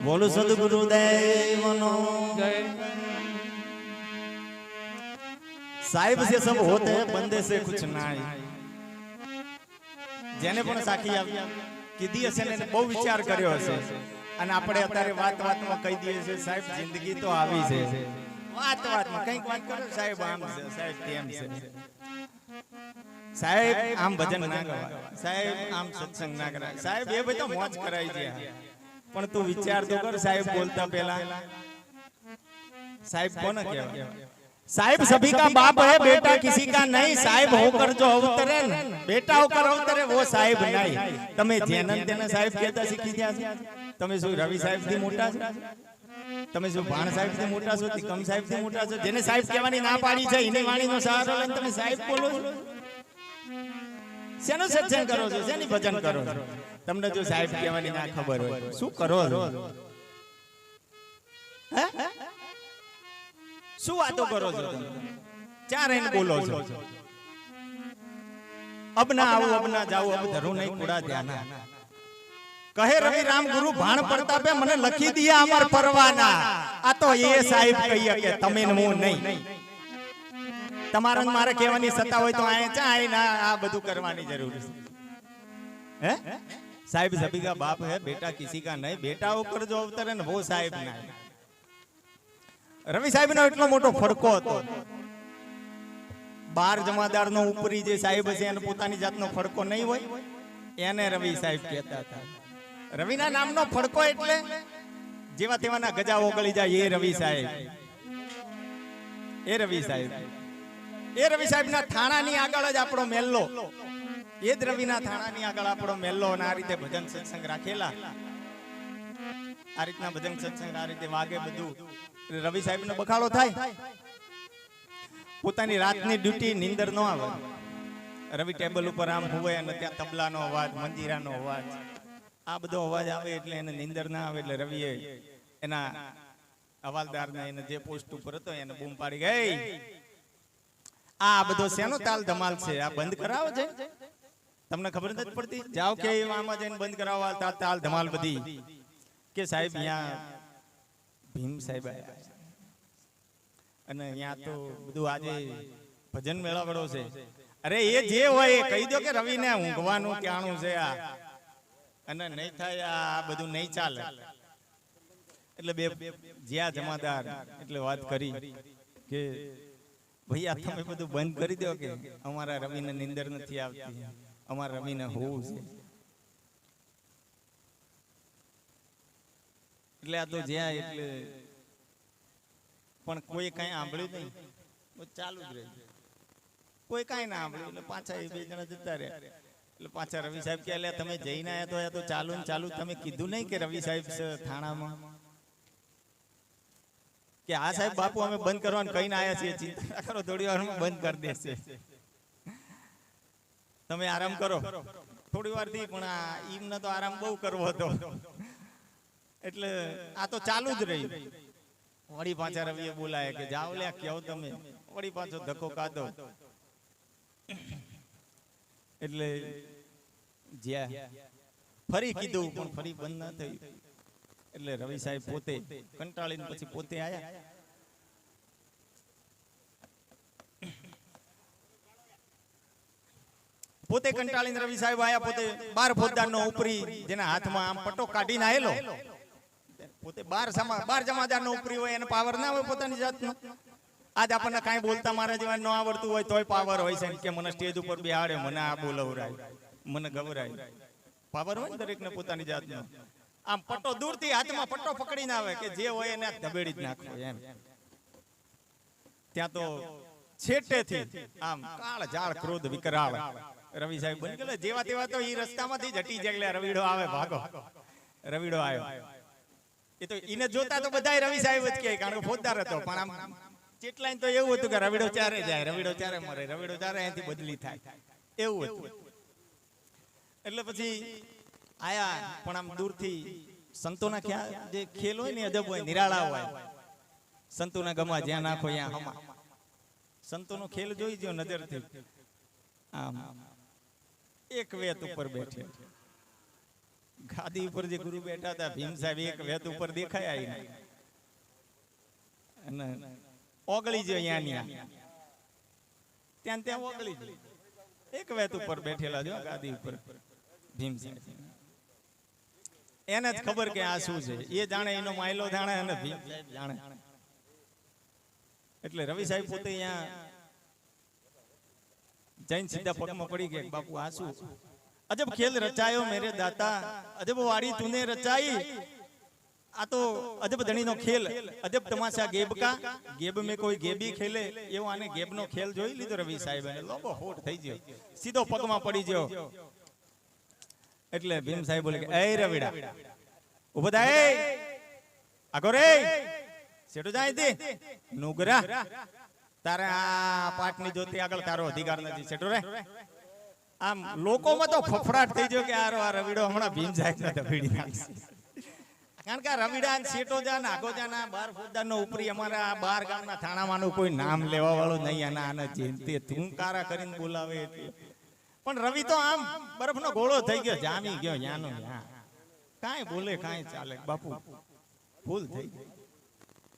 બોલો सदगुरुदेवनो साहिब से सब होते हैं बंदे से कुछ नहीं। જેને પણ સાખી કીધી હશે ને બહુ વિચાર કર્યો હશે અને આપણે અત્યારે વાતમાં કહી દઈએ છે સાહેબ જિંદગી તો આવી છે વાતમાં કંઈક વાત કરો સાહેબ આમ છે સાહેબ તેમ છે સાહેબ આમ ભજન ના ગવાય સાહેબ આમ સત્સંગ ના કરાય સાહેબ એ બધો મોજ કરાઈ છે પણ તું વિચાર તો કર સાહેબ બોલતા પહેલા साहिब कौन कहवाय साहिब सभी का बाप है बेटा किसी का नहीं। साहिब होकर जो अवतरे न बेटा होकर अवतरे वो साहिब नहीं। તમે જેનન તેને સાહેબ કહેતા શીખી ગયા છો। તમે શું રવિ સાહેબ થી મોટા છો? તમે શું ભાણ સાહેબ થી મોટા છો? કમ સાહેબ થી મોટા છો? જેને સાહેબ કહેવાની ના પાડી છે એની વાણીનો સહારો લઈને તમે સાહેબ બોલો છો। શેનો સત્સંગ કરો છો? શેની ભજન કરો છો? તમને જો સાહેબ કહેવાની ના ખબર હોય શું કરો છો? હે શું વાતો કરો છો તમે? ચાર એને બોલો છો अब ना आओ अब ना जाओ अब धरू नहीं कूड़ा ध्याना। कहे रवि राम गुरु भाण प्रतापे मने लखी दिया अमर परवाना। आ तो ये साहिब कहिए के तमे न હું નહીં તમારા મારે કહેવાની સત્તા હોય તો આય ચા આય ના આ બધું કરવાની જરૂર છે। હે साहिब सभी का बाप है बेटा किसी का नहीं। बेटा होकर जो अवतरे न वो साहिब नहीं। रवि साहेब नो એટલો મોટો ફરકો હતો। 12 જમાદાર નો ઉપરી જે સાહેબ છે એને પોતાની જાતનો ફરકો નહીં હોય એને રવિ સાહેબ કહેતા હતા। રવિના નામનો ફરકો એટલે જેવા તેવાના ગજા ઓગળી જાય એ રવિ સાહેબ એ રવિ સાહેબ એ રવિ સાહેબના થાણાની આગળ જ આપણો મેલ્લો એ જ રવિના થાણાની આગળ આપણો મેલ્લો અને આ રીતે ભજન સત્સંગ રાખેલા આ રીતના ભજન સત્સંગ આ રીતે વાગે બધું रवि साहेब ने बखाड़ो थाय પોતાની રાતની ડ્યુટી નીંદર ન આવે। રવિ ટેબલ ઉપર આમ હોવે અને ત્યાં તબલાનો અવાજ મંજીરાનો અવાજ આ બધો અવાજ આવે એટલે એને નીંદર ના આવે એટલે રવિએ એના હવાલદારને એને જે પોસ્ટ ઉપર હતો એને બૂમ પાડી ગઈ આ બધો શેનો તાલ ધમાલ છે આ બંધ કરાવો છે તમને ખબર નથી પડતી જાઓ કે આમાં જઈને બંધ કરાવવા તાલ ધમાલ બધી કે સાહેબ અહીંયા ભીમ સાહેબ આયા અને અહીંયા તો બધું આજે ભજન મેળાવડો છે। અરે એ જે હોય એ કહી દો કે રવિને ઊંઘવાનું ક્યાણું છે આ અને નહીં થાય આ બધું નહીં ચાલે। એટલે બે જ્યાં જમાદાર એટલે વાત કરી કે ભાઈ આ તમે બધું બંધ કરી દો કે અમારા રવિને નીંદર નથી આવતી અમારા રવિને હોવું છે। એટલે આ તો જ્યાં એટલે પણ કોઈ કઈ સાંભળ્યું નહીં ચાલુ જ રહે કોઈ કઈ ના સાંભળ્યું એટલે પાછા એ બે જણા જતા રહ્યા એટલે પાછા રવિ સાહેબ કે એટલે તમે જઈને આયા તો ચાલુ ને ચાલુ તમે કીધું નહીં કે રવિ સાહેબ થાણામાં કે આ સાહેબ બાપુ અમે બંધ કરવાનું કહીને આયા છીએ ચિંતા ના કરો થોડી વારમાં બંધ કરી દેશે તમે આરામ કરો થોડી વાર થી પણ આ ઈમને તો આરામ બહુ કરવો હતો એટલે આ તો ચાલુ જ રહી। વળી પાછા રવિએ બોલાય કે જાઓ લે કેવો તમે વળી પાછો ધક્કો કાઢો એટલે જ્યાં ફરી કીધું પણ ફરી બંધ ના થયું એટલે રવિ સાહેબ પોતે કંટાળીને પછી પોતે આયા પોતે કંટાળીને રવિ સાહેબ આયા પોતે 12 ફોજદારનો ઉપરી જેના હાથમાં આમ પટ્ટો કાઢીને આયેલો પોતે 12 જમાદારનો ઉપરી હોય એને પાવર ના હોય પોતાની જાતનો। આજ આપણને કાંઈ બોલતા મારા જેવા ન આવડતું હોય તોય પાવર હોય છે કે મને સ્ટેજ ઉપર બેહાડે મને આ બોલવરાય મને ગવરાય પાવર હોય ને દરેકને પોતાની જાતનો। આમ પટ્ટો દૂરથી હાથમાં પટ્ટો પકડીને આવે કે જે હોય એને ધબેડી જ નાખો એમ। ત્યાં તો છેટેથી આમ કાળ ઝાડ ક્રોધ વિકરાળ રવિ સાહેબ બની ગયેલા જેવા તેવા તો ઈ રસ્તામાંથી જ હટી જાય રવિડો આવે ભાગો રવિડો આવ્યો એ તો ઈને જોતા તો બધાય રવિ સાહેબ જ કહે કારણ કે ફોજદાર હતો પણ આમ ચેટલાઈન તો એવું હતું કે રવિડો ચારે જાય રવિડો ચારે મરે રવિડો ચારે અહીંથી બદલી થાય એવું હતું। એટલે પછી આયા પણ આમ દૂરથી સંતોના જે ખેલ હોય ને અજબ હોય નિરાળા હોય સંતોના ગમા જ્યાં નાખો ત્યાં હમા સંતોનો ખેલ જોઈ જો નજરથી આમ એક વેત ઉપર બેઠે ગાદી ઉપર જે ગુરુ બેઠા હતા ભીમ સાહેબ એક વેત ઉપર દેખાયા અને ઓગળી જો અહીંયા ત્યાં ઓગળી જો એક વેત ઉપર બેઠેલા જો ગાદી ઉપર ભીમ સાહેબ એને જ ખબર કે આ શું છે એ જાણે એનો માયલો જાણે અને ભીમ સાહેબ જાણે એટલે રવિ સાહેબ પોતે અહીંયા જૈન સીધા પગમાં પડી ગયા બાપુ આ શું अजब खेल रचायो मेरे दाता अजब वाड़ी तूने रचाई आ तो अजब धनी नो खेल अजब तमाशा गेब का गेब में कोई गेबी खेले एवो आने गेब नो खेल જોઈ લીધો રવિ સાહેબ ને લોબો હોટ થઈ ગયો સીધો પગમાં પડી ગયો એટલે ભીમ સાહેબ બોલે કે એ રવિડા ઉભો થાય આગો રે સેટો જાય દે નુગરા તારે આ પાટની જોતી આગળ તારો અધિકાર નથી સેટો રે આમ લોકોમાં તો ફફડાટ થઈ ગયો કે આ રવિડો હમણાં ભીમ સાહેબ ને દબીડી નાખશે કારણ કે રવિડા શેટો જાન આગો જાન 12 ફૂટદારનો ઉપરી અમારા 12 ગામના થાણામાંનું કોઈ નામ લેવા વાળું નહીં અને આને જેતે તું કારા કરીને બોલાવે એટલે પણ રવિ તો આમ બરફનો ગોળો થઈ ગયો જામી ગયો યાનો યા કાંઈ બોલે કાંઈ ચાલે બાપુ ભૂલ થઈ ગઈ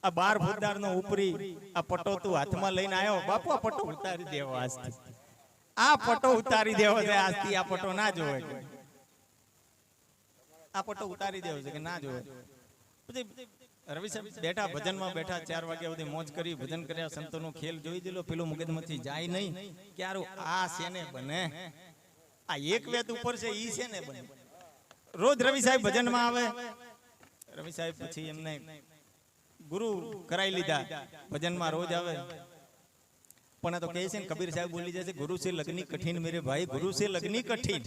આ 12 ફૂટદારનો ઉપરી આ પટો તું હાથમાં લઈને આવ્યો બાપુ આ પટો ઉતારી દેવો આજથી આ પટો ઉતારી દેવો છે આજથી આ પટો ના જોવે આ પટો ઉતારી દેવો છે કે ના જોવે પછી રવિ સાહેબ બેઠા ભજનમાં બેઠા 4 વાગ્યા સુધી મોજ કરી ભજન કર્યા સંતોનો ખેલ જોઈ દીધો પેલો મગજમાંથી જાય નહીં ક્યારું આ શેને બને આ એક વેત ઉપર છે ઈ શેને બને રોજ રવિ સાહેબ ભજનમાં આવે રવિ સાહેબ પછી એમને ગુરુ કરાઈ લીધા ભજનમાં રોજ આવે પણ તો કહે છે ને કબીર સાહેબ બોલી જાય છે ગુરુ સે લગની કઠિન મેરે ભાઈ ગુરુ સે લગની કઠિન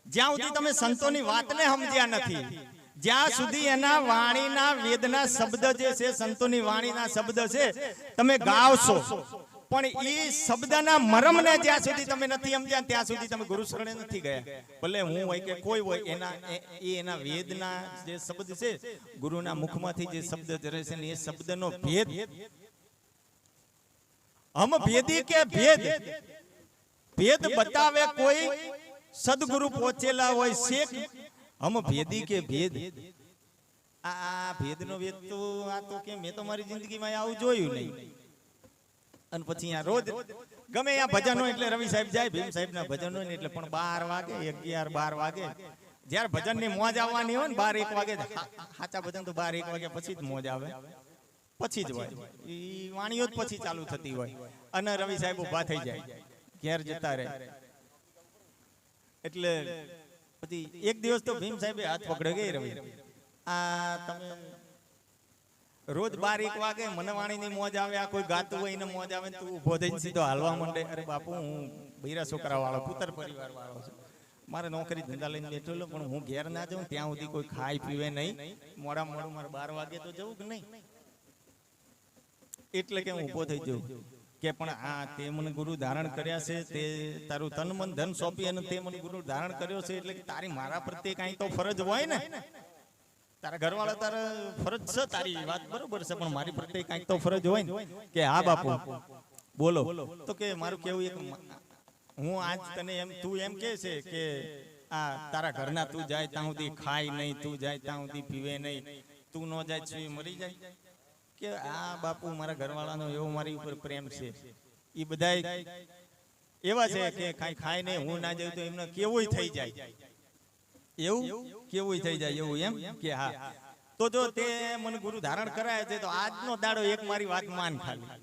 જ્યાં સુધી તમે સંતોની વાતને સમજ્યા નથી જ્યાં સુધી એના વાણીના વેદના શબ્દ જે છે સંતોની વાણીના શબ્દ છે તમે ગાવશો પણ એ શબ્દના મરમને જ્યાં સુધી તમે નથી સમજ્યા ત્યાં સુધી તમે ગુરુ શરણે નથી ગયા ભલે હું હોય કે કોઈ હોય એના વેદના જે શબ્દ છે ગુરુના મુખમાંથી જે શબ્દ જરે છે ને એ શબ્દનો ભેદ हम भेदी के भेद भेद बतावे कोई सदगुरु पहुंचेला होय शेख हम भेदी के भेद आ भेद नो भेद तो आ तो के मैं तो मारी जिंदगी में आવું જોયું નહીં અને પછી આ રોજ ગમે આ ભજનો એટલે રવિ સાહેબ જાય ભીમ સાહેબ ના ભજનો ને એટલે પણ 12 વાગે 11 12 વાગે જ્યારે ભજન ની મોજ આવવાની હોય ને 12 1 વાગે સાચા ભજન તો 12 1 વાગે પછી જ મોજ આવે પછી જ હોય ઈ વાણીઓ જ પછી ચાલુ થતી હોય અને રવિ સાહેબ ઊભા થઈ જાય ઘેર જતા રહે એટલે પછી એક દિવસ તો ભીમ સાહેબે હાથ પકડ્યો કે રવિ આ તમે રોજ 12 1 વાગે મને વાણીની મોજ આવે આ કોઈ ગાતું હોય ને મોજ આવે તું ઊભો થઈને સીધો હાલવા માંડે અરે બાપુ હું બૈરા છોકરા વાળો પુત્ર પરિવાર વાળો છું મારે નોકરી ધંધા લઈને બેઠેલો પણ હું ઘેર ના જાઉં ત્યાં સુધી કોઈ ખાઈ પીવે નહીં મોડા મોડું મારે 12 વાગે તો જવું કે નહીં એટલે કે હું ઊભો થઈ જઉં કે પણ આ તે મને ગુરુ ધારણ કર્યા છે તે તારું તન મન ધન સોંપી અને તે મને ગુરુ ધારણ કર્યો છે એટલે કે તારી મારા પ્રત્યે કાંઈ તો ફરજ હોય ને તારા ઘરવાળા તારા ફરજ છે તારી વાત બરોબર છે પણ મારી પ્રત્યે કાંઈક તો ફરજ હોય ને કે હા બાપુ બોલો તો કે મારું કેવું એક હું આજ તને એમ તું એમ કે છે કે આ તારા ઘરના તું જાય ત્યાં સુધી ખાય નહીં તું જાય ત્યાં સુધી પીવે નહીં તું ન જાય છું મરી જાય કે આ બાપુ મારા ઘરવાળાનો એવો મારી ઉપર પ્રેમ છે એ બધા એવા છે કે કાંઈ ખાય નહીં હું ના જાઉં તો એમને કેવું થઈ જાય એવું કેવું થઈ જાય એવું એમ કે હા તો જો તે મને ગુરુ ધારણ કરાય છે તો આજનો દાડો એક મારી વાત માન ખાલી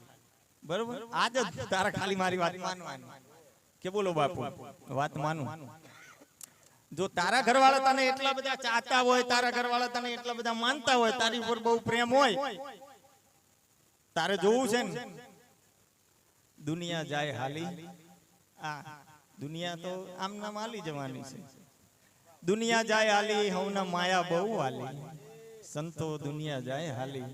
બરોબર આજ જ તારા ખાલી મારી વાત માનવાની કે બોલો બાપુ વાત માનું જો તારા ઘરવાળા તને એટલા બધા ચાહતા હોય તારા ઘરવાળા તને એટલા બધા માનતા હોય તારી ઉપર બહુ પ્રેમ હોય તારે જોવું છે ને દુનિયા જાય હાલી આ દુનિયા તો આમ નામ હાલી જવાની છે દુનિયા જાય હાલી હવના માયા બહુ હાલી સંતો દુનિયા જાય હાલી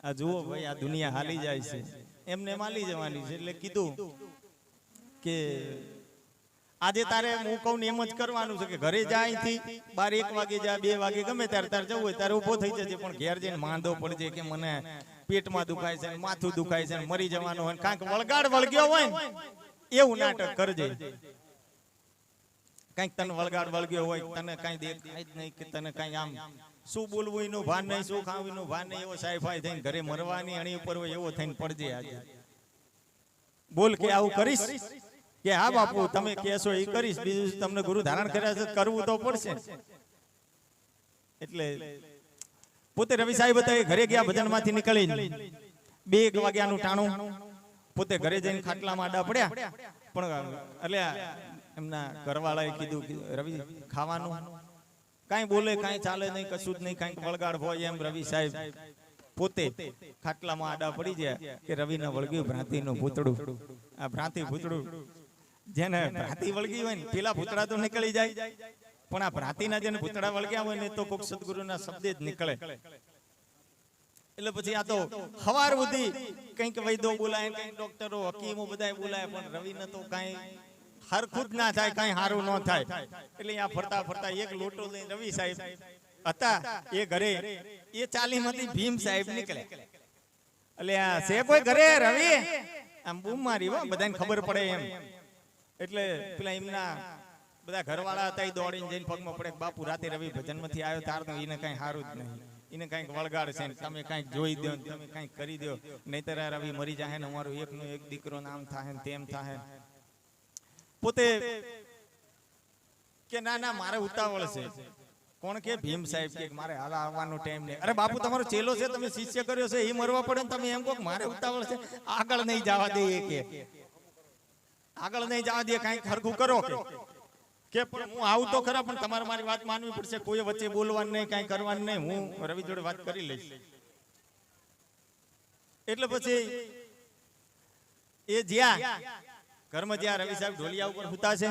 આ જુઓ ભાઈ આ દુનિયા હાલી જાય છે એમને હાલી જવાની છે એટલે કીધું કે આજે તારે હું કહું ને એમ જ કરવાનું છે કે ઘરે જાય અહીંથી 12 1 વાગે જા 2 વાગે ગમે ત્યારે તારે જવું હોય ત્યારે ઊભો થઈ જજે પણ ઘેર જઈને માંદો પડજે કે મને પેટમાં દુખાય છે માથું દુખાય છે મરી જવાનું હોય કાંઈક વળગાડ વળગ્યો હોય ને એવું નાટક કરજે કંઈક તને વળગાડ વળગ્યો હોય, તને કાંઈ દેખાય જ નહીં, કે તને કાંઈ આમ શું બોલવું એનું ભાન નહીં, શું ખાવું એનું ભાન નહીં, એવો સાઈફાઈ થઈને ઘરે મરવાની અણી ઉપર હોય એવો થઈને પડજે આજે. બોલ કે આવું કરીશ, કે હા બાપુ તમે કહેશો એ કરીશ, બીજું તમને ગુરુ ધારણ કર્યા છે કરવું તો પડશે. એટલે પોતે રવિ સાહેબ હતા, એ ઘરે ગયા ભજનમાંથી નીકળી 2 વાગ્યાનું ટાણું, પોતે ઘરે જઈને ખાટલામાં આડા પડ્યા. પણ એટલે એમના ઘરવાળાએ કીધું કે રવિ ખાવાનું, કાંઈ બોલે કાંઈ ચાલે નહીં, કશું જ નહીં, કાંઈક વળગાડ હોય એમ. રવિ સાહેબ પોતે ખાટલામાં આડા પડી ગયા કે રવિને વળગ્યું ભ્રાંતિનું ભૂતડું. આ ભ્રાંતિ ભૂતડું જેને ભ્રાંતિ વળગી હોય ને પેલા ભૂતડા તો નીકળી જાય, પણ આ ભ્રાંતિના જેને ભૂતડા વળગ્યા હોય ને તો કોક સદગુરુના શબ્દે જ નીકળે. એટલે પછી આ તો હવાર સુધી કંઈક વૈદો બોલાય, કંઈક ડોક્ટરો હકીમો બધા બોલાય, પણ રવિને તો કાંઈ હરખું જ ના થાય, કાંઈ સારું ન થાય. એટલે આ ફરતા ફરતા એક લોટો લઈને રવિ સાહેબ હતા એ ઘરે, એ ચાલીમાંથી ભીમ સાહેબ નીકળ્યા. એટલે આ છે કોઈ ઘરે રવિ, આમ બૂમ મારી હો, બધાને ખબર પડે એમ. એટલે પેલા એમના બધા ઘરવાળા હતા, એ દોડીને જઈને પગમાં પડે, બાપુ રાતે રવિ ભજનમાંથી આવ્યો તાર તો એને કઈ સારું જ નહીં, એને કઈક વળગાડ છે, તમે કઈક જોઈ દો, તમે કઈક કરી દો, નહીતર રવિ મરી જાય ને અમારો એકનો એક દીકરો નામ થાય ને તેમ થાય. પોતે કે ના ના મારે ઉતાવળ છે. કોણ કે ભીમ સાહેબ કે મારે હાલ આવવાનો ટાઈમ નહીં. અરે બાપુ તમારો ચેલો છે, તમે શિષ્ય કર્યો છે, એ મરવા પડે ને તમે એમ કહો મારે ઉતાવળ છે, આગળ નહીં જવા દે, કે આગળ નહીં જવા દે, કઈક હરખું કરો કે પણ હું આવું તો ખરા, પણ તમારે મારી વાત માનવી પડશે, કોઈ વચ્ચે બોલવાનું નહીં, કઈ કરવાનું નહીં, હું રવિ જોડે વાત કરી લઈશ. એટલે પછી એ જ્યાં ઘરમાં જ્યાં રવિ સાહેબ ઢોલિયા ઉપર હુતા છે,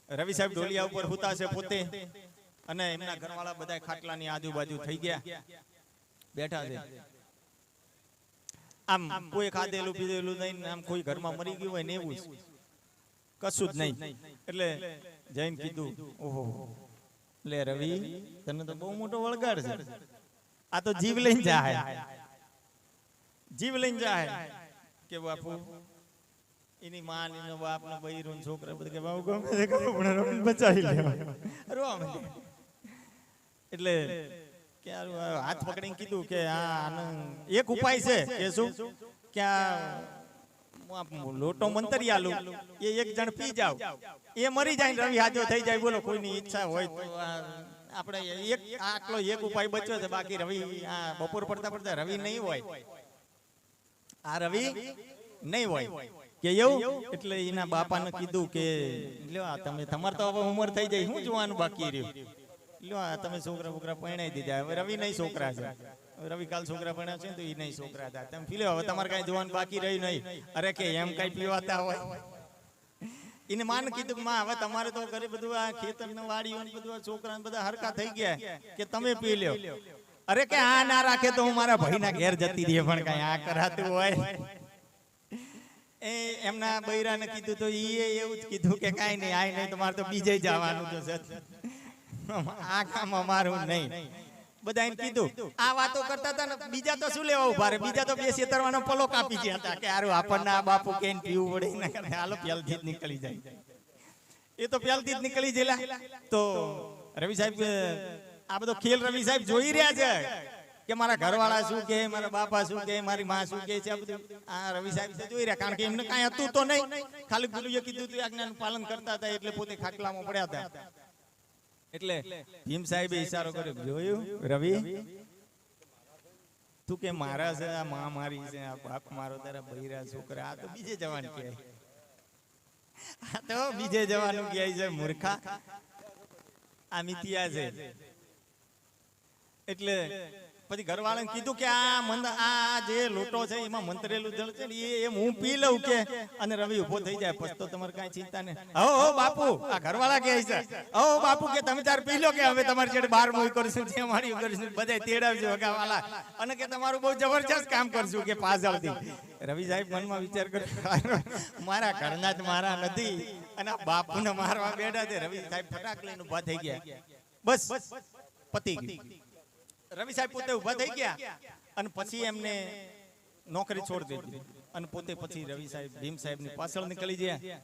રવિ સાહેબ ઢોલિયા ઉપર હુતા છે પોતે, અને એમના ઘરવાળા બધા ખાટલાની આજુબાજુ થઈ ગયા બેઠા છે. આમ કોઈ ખાધેલું પીધેલું નહીં, આમ કોઈ ઘરમાં મરી ગયું હોય ને એવું કશું જ નહીં. એટલે જઈને કીધું ઓહો લે રવિ તને તો બહુ મોટો વળગાડ છે, આ તો જીવ લઈને જાય, જીવ લઈને જાય. કે બાપુ એની માં એનો બાપ નો બૈરો ને છોકરા બધા કે બાપુ ગમે તે કરો પણ રવિને બચાવી લેવા રોવા માંડે. એટલે કે હાથ પકડીને કીધું કે આ એક ઉપાય છે, કે શું કે લોટો મંતરી આલું, એ એક જણ પી જાવ, એ મરી જાય ને રવિ હાજો થઈ જાય. બોલો કોઈની ઈચ્છા હોય તો આપણે એક આટલો એક ઉપાય બચ્યો છે, બાકી રવિ આ બપોર પડતા પડતા રવિ નહીં હોય, આ રવિ નહીં હોય કે એવું. એટલે એના બાપાને કીધું કે લ્યો તમે તમારે તો હવે ઉંમર થઈ જાય, શું જોવાનું બાકી રહ્યું, લ્યો તમે છોકરા બોકરા પરણાઈ દીધા, હવે રવિ નહીં છોકરા છે, રવિ કાલ છોકરા ભણ્યા છે તો એ નહીં છોકરા હતા, તમે પી લો, હવે તમારે કઈ જોવાનું બાકી રહ્યું નહીં. અરે કે એમ કઈ પીવાતા હોય, એને માન કીધું કે માં હવે તમારે તો ઘરે બધું આ ખેતર ને વાડીઓ ને બધું છોકરા બધા હરકા થઈ ગયા, કે તમે પી લ્યો. અરે કે આ ના રાખે તો હું મારા ભાઈના ઘેર જતી રહી, પણ કઈ આ કરાતું હોય. એ એમના બૈરાને કીધું તો એ એવું જ કીધું કે કાઈ નહીં, આય નહીં, તમારે તો બીજે જવાનું તો છે, આ કામ અમારું નહીં. બધા એમ કીધું આ વાતો કરતા હતા ને, બીજા તો શું લેવા ઉભા રે, બીજા તો બે છેતરવાનો પલો કાપી ગયા હતા કે હારું આપણને આ બાપુ કેન પીવું પડે ને કરે, હાલો પહેલથી જ નીકળી જાય. એ તો પહેલથી જ નીકળી ગયેલા. તો રવિ સાહેબ આ બધો ખેલ રવિ સાહેબ જોઈ રહ્યા છે કે મારા ઘરવાળા શું કે, મારા બાપા શું કે, મારી માં શું કે છે, આ બધું આ રવિ સાહેબ જોઈ રહ્યા. કારણ કે એમને કાંઈ હતું તો નહીં, ખાલી ગુરુએ કીધું હતું આજ્ઞાનું પાલન કરતા હતા, એટલે પોતે ખાટલામાં પડ્યા હતા. એટલે ભીમ સાહેબે ઈશારો કર્યો, જોયું રવિ તું કે મારા છે, આ માં મારી છે, આ બાપ મારો, તારા બૈરા છોકરા, આ તો બીજે જવાનું કહે, આ તો બીજે જવાનું કહે છે, મૂર્ખા આ મિથિયા છે. એટલે પછી ઘરવાળાને કીધું કે આ જે લોટો છે એમાં મંત્રેલું જળ છે ને એ હું પી લઉં કે, અને રવિ ઉભો થઈ જાય, પછી તો તમારે કઈ ચિંતા નહીં. હો બાપુ, આ ઘરવાળા કહે છે, હો બાપુ કે તમે તાર પી લો, કે હવે તમારી જોડે 12 મોઈ કરશું, જે મારી કરશું, બધા તેડાવજો હગાવાલા, અને કે તમારું બહુ જબરજસ્ત કામ કરશું કે પાછળથી. રવિ સાહેબ મનમાં વિચાર કર્યો મારા ઘરના જ મારા નથી, અને આ બાપુને મારવા બેઠા છે. રવિ સાહેબ ફટાક લઈને ઉભા થઈ ગયા, બસ પતી ગયું. રવિ સાહેબ પોતે ઉભા થઈ ગયા અને પછી એમને નોકરી છોડી દીધી, અને પોતે પછી રવિ સાહેબ ભીમ સાહેબ ની પાછળ નીકળી ગયા.